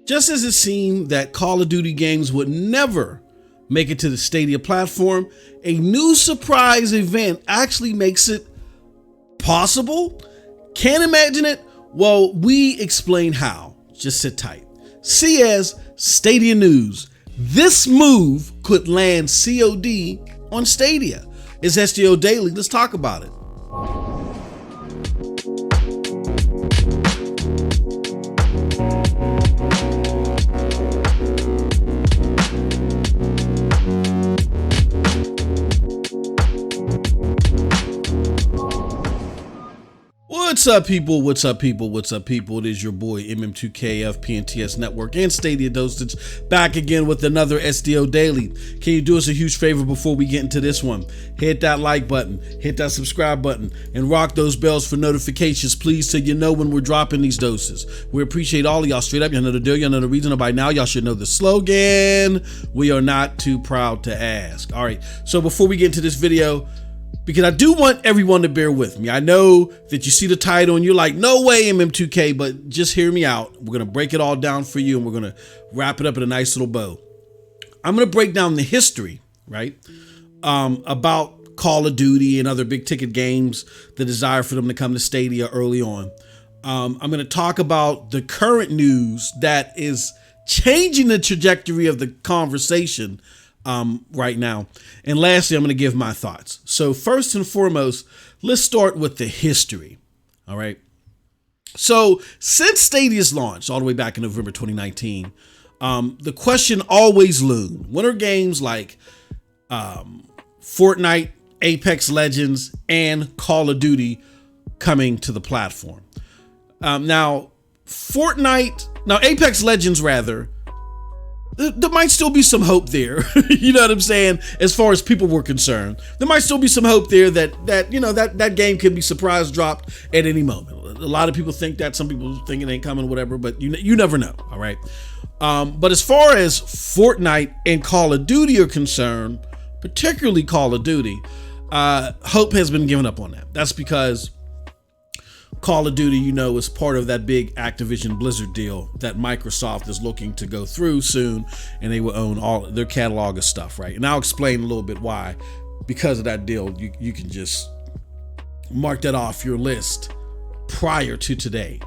Just as it seemed that Call of Duty games would never make it to the Stadia platform, a new surprise event actually makes it possible. Can't imagine it? Well, we explain how. Just sit tight. See as Stadia News. This move could land COD on Stadia. It's SDO Daily. Let's talk about it. What's up, people? What's up, people? What's up, people? It is your boy MM2KF, PNTS Network, and StadiaDosage back again with another SDO Daily. Can you do us a huge favor before we get into this one? Hit that like button, hit that subscribe button, and rock those bells for notifications, please, so you know when we're dropping these doses. We appreciate all of y'all. Straight up, y'all know the deal, y'all know the reason. By now, y'all should know the slogan. We are not too proud to ask. All right, so before we get into this video, because I do want everyone to bear with me. I know that you see the title and you're like, no way, MM2K, but just hear me out. We're going to break it all down for you and we're going to wrap it up in a nice little bow. I'm going to break down the history, right, about Call of Duty and other big ticket games, the desire for them to come to Stadia early on. I'm going to talk about the current news that is changing the trajectory of the conversation right now. And lastly, I'm going to give my thoughts. So first and foremost, let's start with the history. All right. So since Stadia's launch all the way back in November 2019, the question always loomed: when are games like Fortnite, Apex Legends, and Call of Duty coming to the platform? Now Apex Legends rather, there might still be some hope there. You know what I'm saying? As far as people were concerned, there might still be some hope there that game could be surprise dropped at any moment. A lot of people think that, some people think it ain't coming, whatever, but you never know. All right. But as far as Fortnite and Call of Duty are concerned, particularly Call of Duty, hope has been given up on that. That's because Call of Duty, is part of that big Activision Blizzard deal that Microsoft is looking to go through soon, and they will own all their catalog of stuff, right? And I'll explain a little bit why. Because of that deal, you can just mark that off your list prior to today.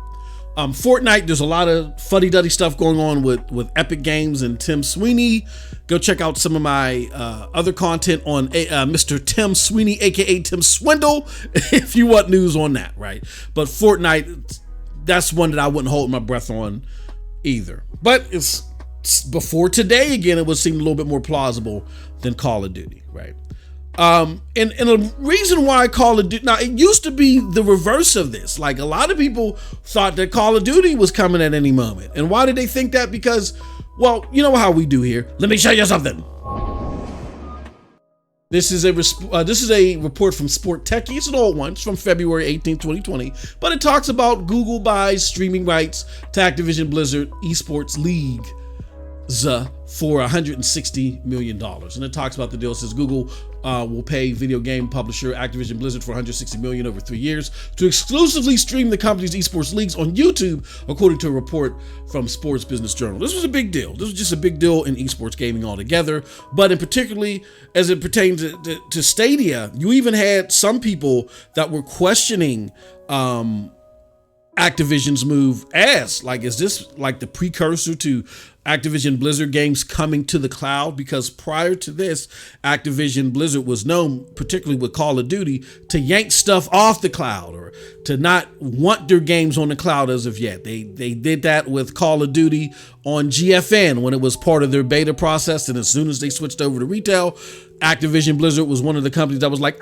Fortnite, there's a lot of fuddy-duddy stuff going on with Epic Games and Tim Sweeney. Go check out some of my other content on Mr. Tim Sweeney, aka Tim Swindle, if you want news on that, right? But Fortnite, that's one that I wouldn't hold my breath on either. But it's before today, again, it would seem a little bit more plausible than Call of Duty, right? And the reason why Call of Duty, now it used to be the reverse of this. Like, a lot of people thought that Call of Duty was coming at any moment. And why did they think that? Because, well, you know how we do here. Let me show you something. This is a report from Sport Techie. It's an old one. It's from February 18, 2020. But it talks about Google buys streaming rights to Activision Blizzard esports league for $160 million. And it talks about the deal. It says Google will pay video game publisher Activision Blizzard for $160 million over 3 years to exclusively stream the company's esports leagues on YouTube, according to a report from Sports Business Journal. This was a big deal. This was just a big deal in esports gaming altogether, but in particularly as it pertains to Stadia, you even had some people that were questioning Activision's move as, like, is this like the precursor to Activision Blizzard games coming to the cloud? Because prior to this, Activision Blizzard was known, particularly with Call of Duty, to yank stuff off the cloud or to not want their games on the cloud as of yet. They did that with Call of Duty on GFN when it was part of their beta process, and as soon as they switched over to retail, Activision Blizzard was one of the companies that was like,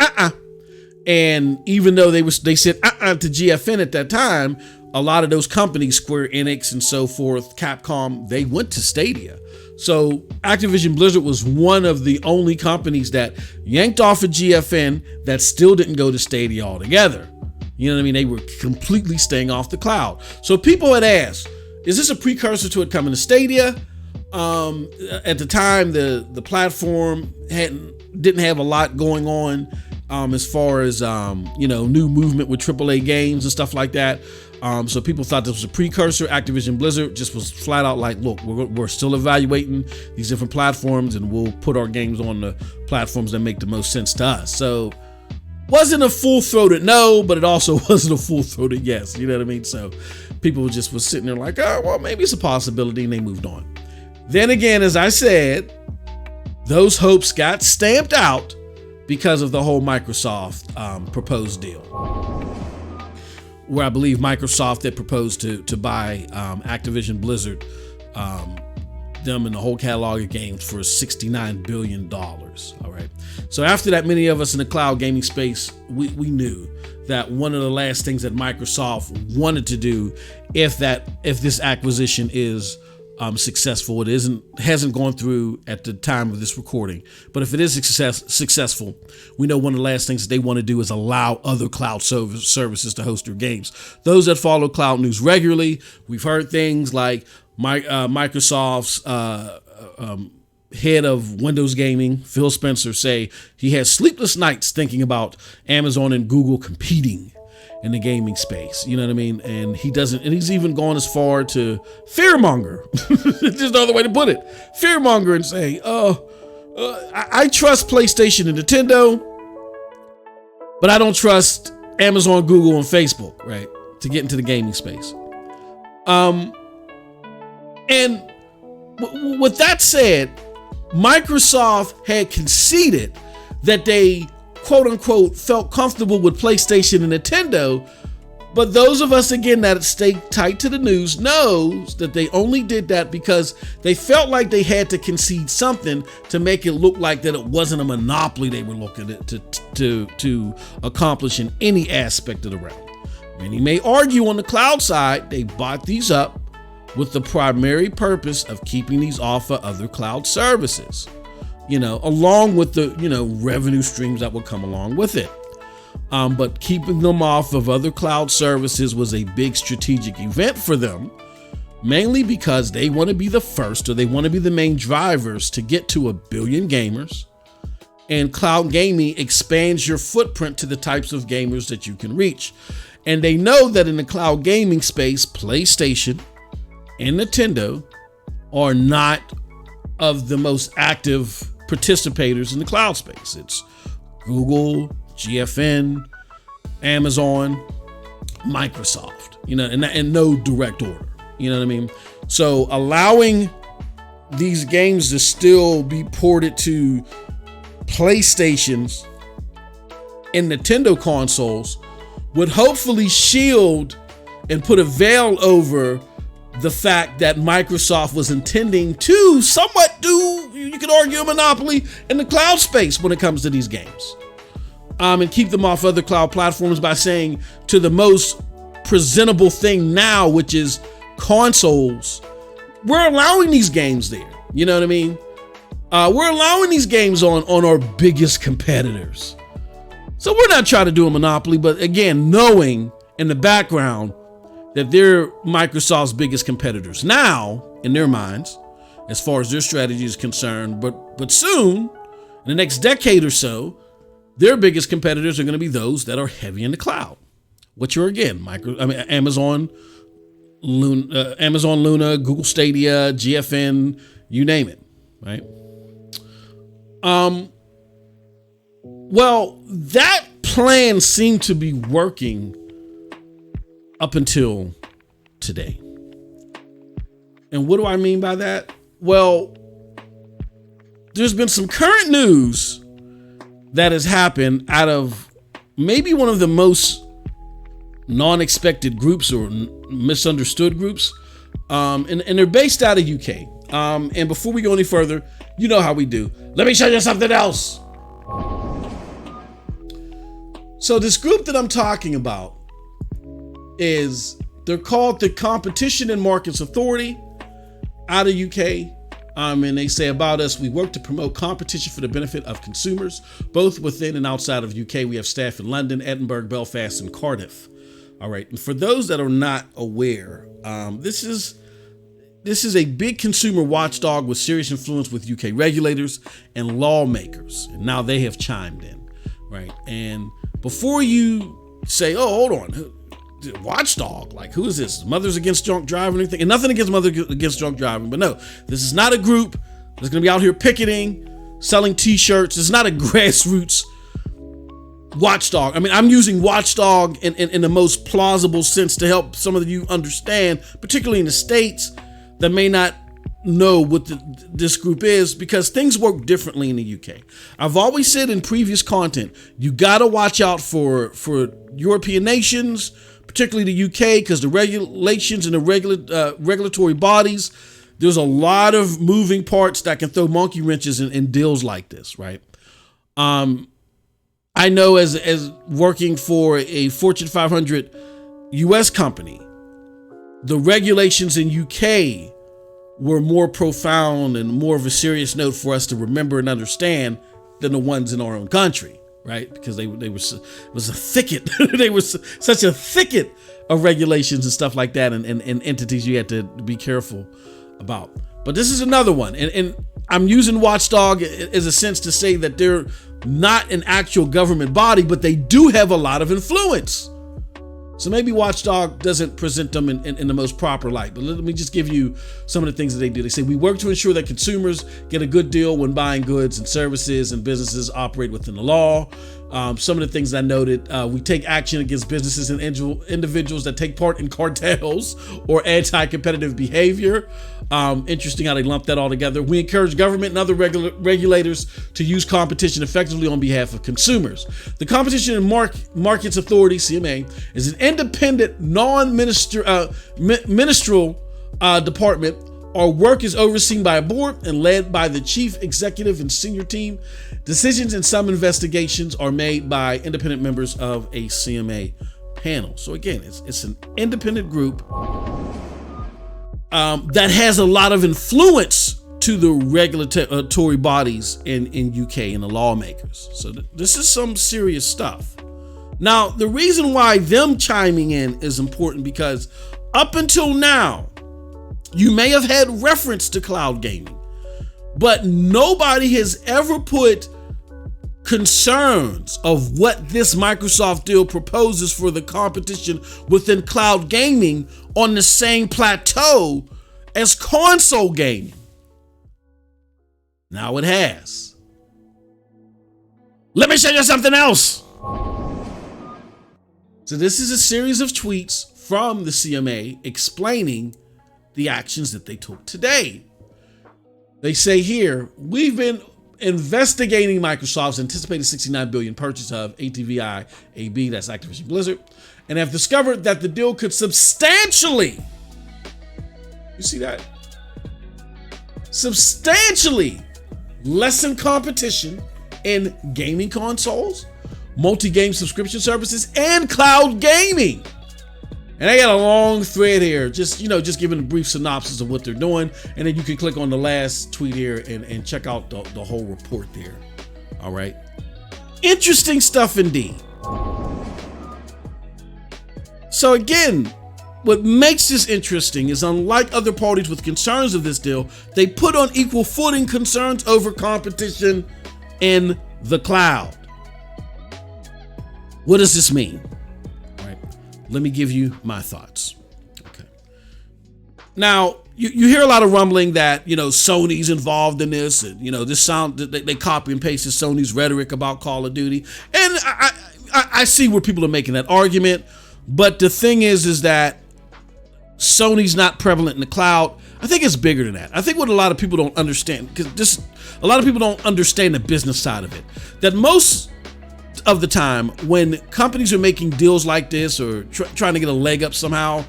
And even though they said to GFN at that time, a lot of those companies, Square Enix and so forth, Capcom, they went to Stadia. So Activision Blizzard was one of the only companies that yanked off of GFN that still didn't go to Stadia altogether. You know what I mean? They were completely staying off the cloud. So people had asked, is this a precursor to it coming to Stadia? At the time, the platform didn't have a lot going on as far as new movement with AAA games and stuff like that. So people thought this was a precursor. Activision Blizzard just was flat out like, look, we're still evaluating these different platforms, and we'll put our games on the platforms that make the most sense to us. So wasn't a full-throated no, but it also wasn't a full-throated yes. You know what I mean? So people just was sitting there like, oh, well, maybe it's a possibility, and they moved on. Then again, as I said, those hopes got stamped out because of the whole Microsoft proposed deal, where I believe Microsoft had proposed to buy Activision Blizzard, them and the whole catalog of games for $69 billion. All right. So after that, many of us in the cloud gaming space, we knew that one of the last things that Microsoft wanted to do, if this acquisition is successful, hasn't gone through at the time of this recording, but if it is successful, we know one of the last things that they want to do is allow other cloud services to host their games. Those that follow cloud news regularly, we've heard things like Microsoft's head of Windows Gaming, Phil Spencer, say he has sleepless nights thinking about Amazon and Google competing in the gaming space. You know what I mean? And he's even gone as far to fearmonger. There's no other way to put it. Fearmonger and say, I trust PlayStation and Nintendo, but I don't trust Amazon, Google, and Facebook, right, to get into the gaming space. And with that said, Microsoft had conceded that they, quote unquote, felt comfortable with PlayStation and Nintendo. But those of us, again, that stay tight to the news knows that they only did that because they felt like they had to concede something to make it look like that it wasn't a monopoly they were looking at to accomplish in any aspect of the realm. Many may argue on the cloud side, they bought these up with the primary purpose of keeping these off of other cloud services, along with the, revenue streams that would come along with it. But keeping them off of other cloud services was a big strategic event for them, mainly because they want to be the first, or they want to be the main drivers to get to 1 billion gamers. And cloud gaming expands your footprint to the types of gamers that you can reach. And they know that in the cloud gaming space, PlayStation and Nintendo are not of the most active participators in the cloud space. It's Google, GFN, Amazon, Microsoft, and no direct order. You know what I mean? So allowing these games to still be ported to PlayStations and Nintendo consoles would hopefully shield and put a veil over the fact that Microsoft was intending to somewhat do, you could argue, a monopoly in the cloud space when it comes to these games. And keep them off other cloud platforms by saying to the most presentable thing now, which is consoles, we're allowing these games there. You know what I mean? We're allowing these games on our biggest competitors. So we're not trying to do a monopoly, but again, knowing in the background that they're Microsoft's biggest competitors now in their minds, as far as their strategy is concerned, but soon, in the next decade or so, their biggest competitors are going to be those that are heavy in the cloud, which are again Amazon Luna, Google Stadia, GFN, you name it, right? Well, that plan seemed to be working up until today. And what do I mean by that? Well, there's been some current news that has happened out of maybe one of the most non-expected groups or misunderstood groups. And they're based out of UK. And before we go any further, you know how we do. Let me show you something else. So this group that I'm talking about they're called the Competition and Markets Authority out of UK. And they say about us, we work to promote competition for the benefit of consumers, both within and outside of UK. We have staff in London, Edinburgh, Belfast, and Cardiff. All right. And for those that are not aware, this is a big consumer watchdog with serious influence with UK regulators and lawmakers. And now they have chimed in. right? And before you say, oh, hold on, Watchdog, like who is this? Mothers Against Drunk Driving, anything? And nothing against Mothers Against Drunk Driving, but no, this is not a group that's going to be out here picketing, selling t-shirts. It's not a grassroots watchdog. I mean, I'm using watchdog in the most plausible sense to help some of you understand, particularly in the States that may not know what this group is, because things work differently in the UK. I've always said in previous content, you got to watch out for European nations, particularly the UK, because the regulations and the regulatory bodies, there's a lot of moving parts that can throw monkey wrenches in deals like this, right? I know as working for a Fortune 500 US company, the regulations in UK were more profound and more of a serious note for us to remember and understand than the ones in our own country, right? Because they were it was a thicket. They were such a thicket of regulations and stuff like that, and entities you had to be careful about. But this is another one, and I'm using Watchdog as a sense to say that they're not an actual government body, but they do have a lot of influence. So maybe Watchdog doesn't present them in the most proper light, but let me just give you some of the things that they do. They say, we work to ensure that consumers get a good deal when buying goods and services, and businesses operate within the law. Some of the things I noted, we take action against businesses and individuals that take part in cartels or anti-competitive behavior. Interesting how they lump that all together. We encourage government and other regulators to use competition effectively on behalf of consumers. The Competition and Markets Authority, CMA, is an independent, non-ministerial department. Our work is overseen by a board and led by the chief executive and senior team. Decisions and some investigations are made by independent members of a CMA panel. So again, it's an independent group that has a lot of influence to the regulatory bodies in UK and the lawmakers. So this is some serious stuff. Now, the reason why them chiming in is important because up until now, you may have had reference to cloud gaming, but nobody has ever put concerns of what this Microsoft deal proposes for the competition within cloud gaming on the same plateau as console gaming. Now it has. Let me show you something else. So this is a series of tweets from the CMA explaining the actions that they took today. They say here, we've been investigating Microsoft's anticipated $69 billion purchase of ATVI AB, that's Activision Blizzard, and have discovered that the deal could substantially, you see that? Substantially lessen competition in gaming consoles, multi-game subscription services, and cloud gaming. And I got a long thread here, just giving a brief synopsis of what they're doing. And then you can click on the last tweet here and check out the whole report there. All right. Interesting stuff indeed. So again, what makes this interesting is, unlike other parties with concerns of this deal, they put on equal footing concerns over competition in the cloud. What does this mean? Let me give you my thoughts. Okay. Now, you hear a lot of rumbling that, Sony's involved in this, and, this they copy and pasted Sony's rhetoric about Call of Duty. And I see where people are making that argument. But the thing is that Sony's not prevalent in the cloud. I think it's bigger than that. I think what a lot of people don't understand, because a lot of people don't understand the business side of it, that most of the time when companies are making deals like this or trying to get a leg up somehow,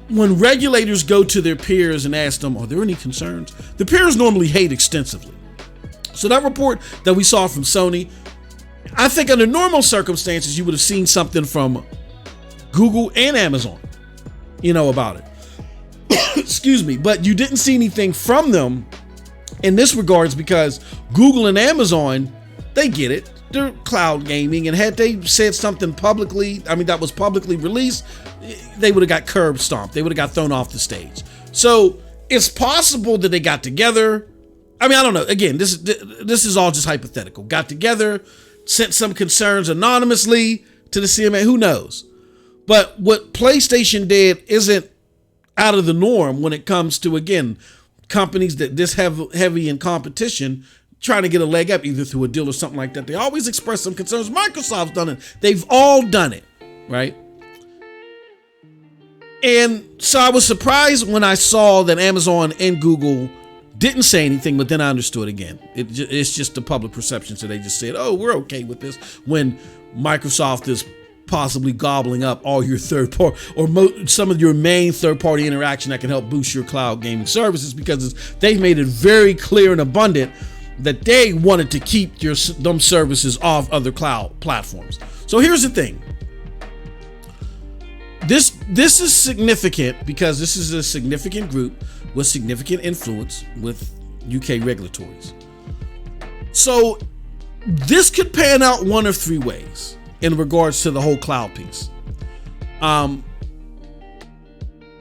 when regulators go to their peers and ask them, are there any concerns? The peers normally hate extensively. So that report that we saw from Sony, I think under normal circumstances, you would have seen something from Google and Amazon, about it. Excuse me, but you didn't see anything from them in this regards because Google and Amazon, they get it. They're cloud gaming, and had they said something publicly, that was publicly released, they would have got curb stomped. They would have got thrown off the stage. So it's possible that they got together. I don't know. Again, this is all just hypothetical. Got together, sent some concerns anonymously to the CMA. Who knows? But what PlayStation did isn't out of the norm when it comes to, again, companies that this heavy in competition trying to get a leg up either through a deal or something like that. They always express some concerns. Microsoft's done it. They've all done it, right? And so I was surprised when I saw that Amazon and Google didn't say anything, but then I understood again. It's just the public perception. So they just said, oh, we're okay with this, when Microsoft is possibly gobbling up all your third party or some of your main third party interaction that can help boost your cloud gaming services, because they've made it very clear and abundant that they wanted to keep them services off other cloud platforms. So here's the thing. This is significant because this is a significant group with significant influence with UK regulatories. So this could pan out one of three ways in regards to the whole cloud piece.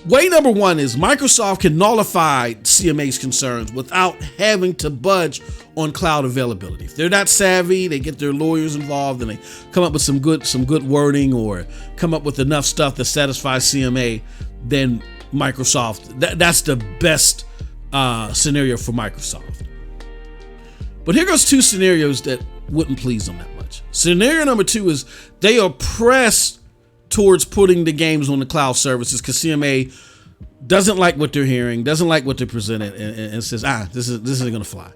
Way number one is Microsoft can nullify CMA's concerns without having to budge on cloud availability. If they're not savvy, they get their lawyers involved and they come up with some good wording or come up with enough stuff that satisfies CMA, then Microsoft, that's the best scenario for Microsoft. But here goes two scenarios that wouldn't please them that much. Scenario number two is they are pressed towards putting the games on the cloud services because CMA doesn't like what they're hearing, doesn't like what they're presented, and says, this isn't going to fly.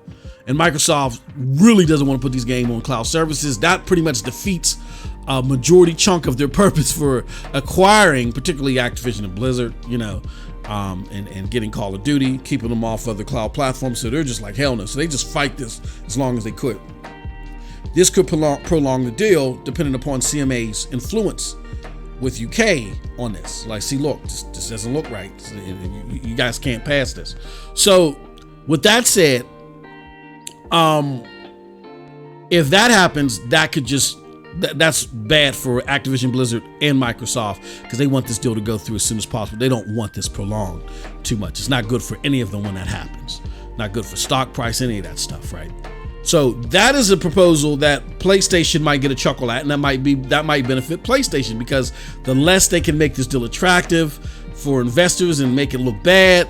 And Microsoft really doesn't want to put these games on cloud services. That pretty much defeats a majority chunk of their purpose for acquiring, particularly Activision and Blizzard, and getting Call of Duty, keeping them off other cloud platforms. So they're just like, hell no. So they just fight this as long as they could. This could prolong the deal depending upon CMA's influence with UK on this. Like, see, look, this doesn't look right. You guys can't pass this. So with that said, if that happens, that's bad for Activision Blizzard and Microsoft because they want this deal to go through as soon as possible. They don't want this prolonged too much. It's not good for any of them when that happens. Not good for stock price, any of that stuff, right? So that is a proposal that PlayStation might get a chuckle at, and that might benefit PlayStation because the less they can make this deal attractive for investors and make it look bad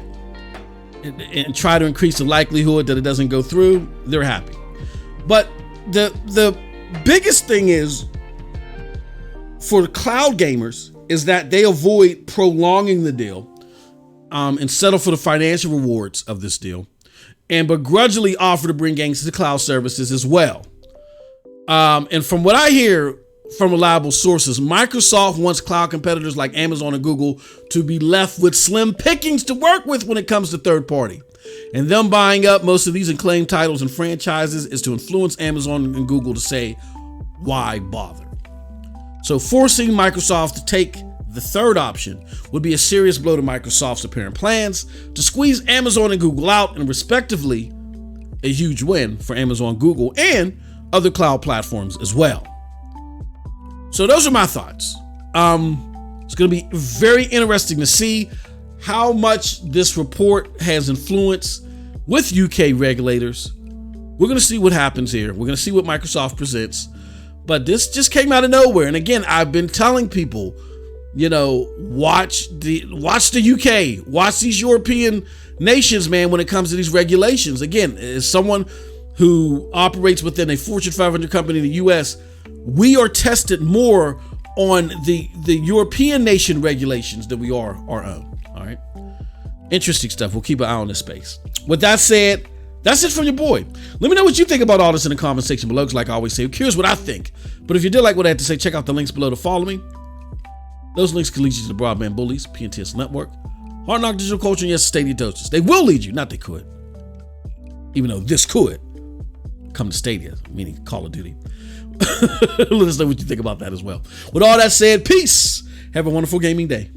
and try to increase the likelihood that it doesn't go through, they're happy. But the biggest thing is for the cloud gamers is that they avoid prolonging the deal and settle for the financial rewards of this deal, and begrudgingly offer to bring games to the cloud services as well. And from what I hear from reliable sources, Microsoft wants cloud competitors like Amazon and Google to be left with slim pickings to work with when it comes to third party. And them buying up most of these acclaimed titles and franchises is to influence Amazon and Google to say, why bother? So forcing Microsoft to take the third option would be a serious blow to Microsoft's apparent plans to squeeze Amazon and Google out, and respectively, a huge win for Amazon, Google, and other cloud platforms as well. So those are my thoughts. It's going to be very interesting to see how much this report has influence with UK regulators. We're going to see what happens here. We're going to see what Microsoft presents. But this just came out of nowhere. And again, I've been telling people, watch the UK, watch these European nations, man, when it comes to these regulations. Again, as someone who operates within a Fortune 500 company in the US, we are tested more on the European nation regulations than we are our own. All right. Interesting stuff. We'll keep an eye on this space. With that said, that's it from your boy. Let me know what you think about all this in the comment section below, because like I always say, here's what I think. But if you did like what I had to say, check out the links below to follow me. Those links can lead you to the Broadband Bullies, PNTS Network, Hard Knock Digital Culture, and yes, StadiaDosage. They will lead you, not they could. Even though this could come to Stadia, meaning Call of Duty. Let us know what you think about that as well. With all that said, peace. Have a wonderful gaming day.